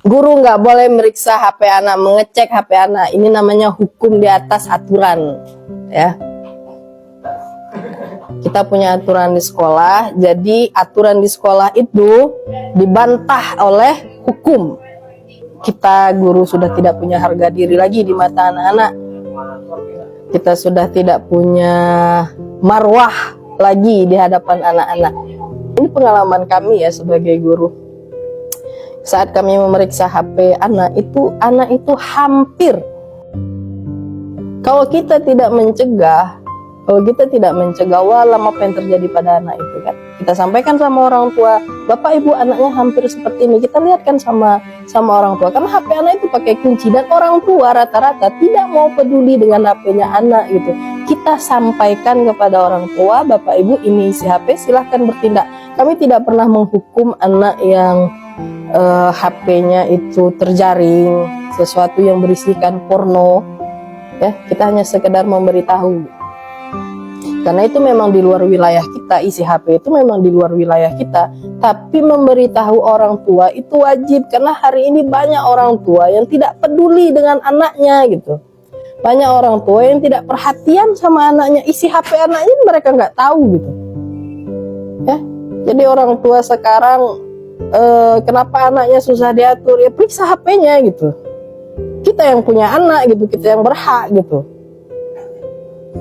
Guru nggak boleh meriksa HP anak, mengecek HP anak. Ini namanya hukum di atas aturan, ya. Kita punya aturan di sekolah, jadi aturan di sekolah itu dibantah oleh hukum. Kita guru sudah tidak punya harga diri lagi di mata anak-anak. Kita sudah tidak punya marwah lagi di hadapan anak-anak. Ini pengalaman kami ya sebagai guru. Saat kami memeriksa HP anak itu hampir, kalau kita tidak mencegah, walau apa yang terjadi pada anak itu kan, kita sampaikan sama orang tua, bapak ibu anaknya hampir seperti ini, kita lihat kan sama orang tua, karena HP anak itu pakai kunci dan orang tua rata-rata tidak mau peduli dengan HP-nya anak gitu. Kita sampaikan kepada orang tua, bapak ibu ini isi HP, silahkan bertindak. Kami tidak pernah menghukum anak yang HP-nya itu terjaring sesuatu yang berisikan porno, ya. Kita hanya sekedar memberitahu, karena itu memang di luar wilayah kita, isi HP itu memang di luar wilayah kita. Tapi memberitahu orang tua itu wajib, karena hari ini banyak orang tua yang tidak peduli dengan anaknya gitu. Banyak orang tua yang tidak perhatian sama anaknya, isi HP anaknya mereka nggak tahu gitu, ya. Jadi orang tua sekarang kenapa anaknya susah diatur, ya periksa HP-nya gitu. Kita yang punya anak gitu, kita yang berhak gitu.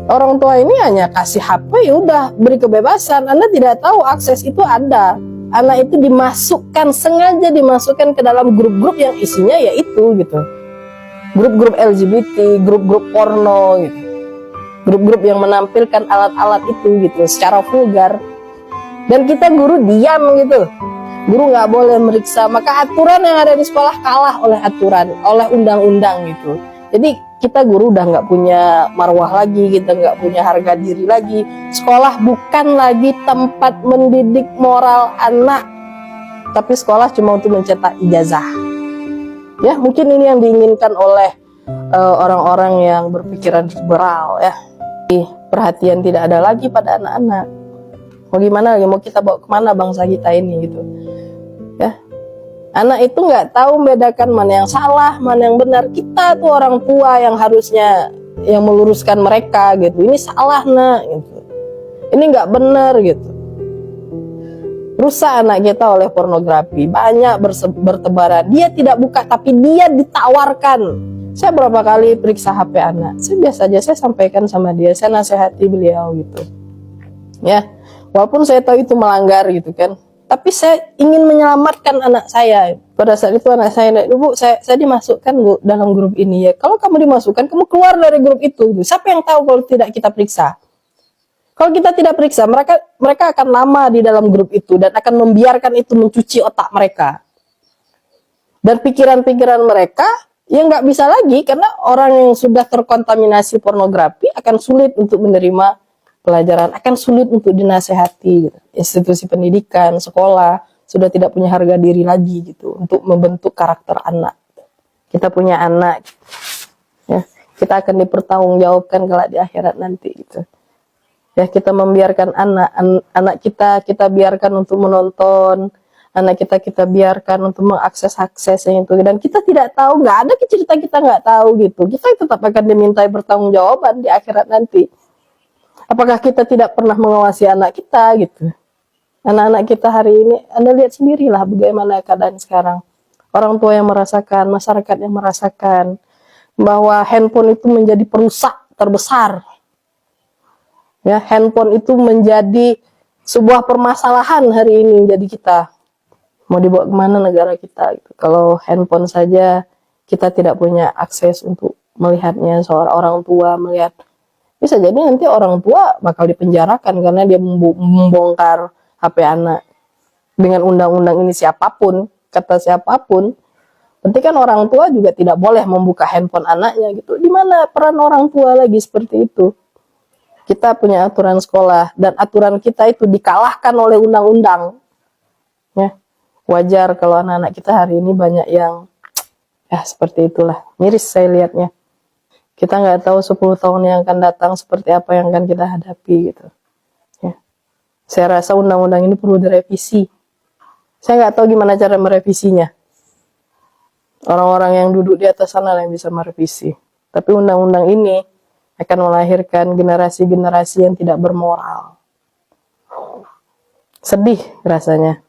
Orang tua ini hanya kasih HP, ya udah beri kebebasan. Anda tidak tahu akses itu ada. Anak itu sengaja dimasukkan ke dalam grup-grup yang isinya ya itu gitu. Grup-grup LGBT, grup-grup porno gitu. Grup-grup yang menampilkan alat-alat itu gitu secara vulgar. Dan kita guru diam gitu. Guru nggak boleh meriksa, maka aturan yang ada di sekolah kalah oleh undang-undang gitu. Jadi kita guru udah nggak punya marwah lagi, kita nggak punya harga diri lagi. Sekolah bukan lagi tempat mendidik moral anak, tapi sekolah cuma untuk mencetak ijazah. Ya, mungkin ini yang diinginkan oleh orang-orang yang berpikiran liberal, ya. Perhatian tidak ada lagi pada anak-anak. Mau gimana lagi? Mau kita bawa kemana bangsa kita ini gitu? Ya, anak itu nggak tahu membedakan mana yang salah, mana yang benar. Kita tuh orang tua yang harusnya yang meluruskan mereka gitu. Ini salah nak, gitu. Ini nggak benar gitu. Rusak anak kita oleh pornografi, banyak bertebaran. Dia tidak buka, tapi dia ditawarkan. Saya berapa kali periksa HP anak. Saya biasa aja, saya sampaikan sama dia, saya nasihati beliau gitu. Ya, walaupun saya tahu itu melanggar gitu kan. Tapi saya ingin menyelamatkan anak saya. Pada saat itu anak saya, Bu, saya dimasukkan Bu dalam grup ini ya. Kalau kamu dimasukkan, kamu keluar dari grup itu. Siapa yang tahu kalau tidak kita periksa? Kalau kita tidak periksa, mereka akan lama di dalam grup itu dan akan membiarkan itu mencuci otak mereka. Dan pikiran-pikiran mereka ya nggak bisa lagi, karena orang yang sudah terkontaminasi pornografi akan sulit untuk menerima pelajaran, akan sulit untuk dinasehati gitu. Institusi pendidikan, sekolah sudah tidak punya harga diri lagi gitu untuk membentuk karakter anak. Kita punya anak, ya, kita akan dipertanggungjawabkan kelak di akhirat nanti gitu. Ya, kita membiarkan anak kita biarkan untuk menonton, anak kita biarkan untuk mengakses yang itu, dan kita tidak tahu, nggak ada cerita kita nggak tahu gitu. Kita tetap akan dimintai pertanggungjawaban di akhirat nanti. Apakah kita tidak pernah mengawasi anak kita gitu? Anak-anak kita hari ini, Anda lihat sendirilah bagaimana keadaan sekarang. Orang tua yang merasakan, masyarakat yang merasakan bahwa handphone itu menjadi perusak terbesar. Ya, handphone itu menjadi sebuah permasalahan hari ini jadi kita. Mau dibawa kemana negara kita gitu. Kalau handphone saja kita tidak punya akses untuk melihatnya, seorang orang tua melihat. Bisa jadi nanti orang tua bakal dipenjarakan karena dia membongkar HP anak. Dengan undang-undang ini siapapun, kata siapapun, berarti kan orang tua juga tidak boleh membuka handphone anaknya gitu. Di mana peran orang tua lagi seperti itu? Kita punya aturan sekolah dan aturan kita itu dikalahkan oleh undang-undang. Ya, wajar kalau anak-anak kita hari ini banyak yang ya seperti itulah. Miris saya lihatnya. Kita nggak tahu 10 tahun yang akan datang seperti apa yang akan kita hadapi gitu. Ya. Saya rasa undang-undang ini perlu direvisi. Saya nggak tahu gimana cara merevisinya. Orang-orang yang duduk di atas sana yang bisa merevisi. Tapi undang-undang ini akan melahirkan generasi-generasi yang tidak bermoral. Sedih rasanya.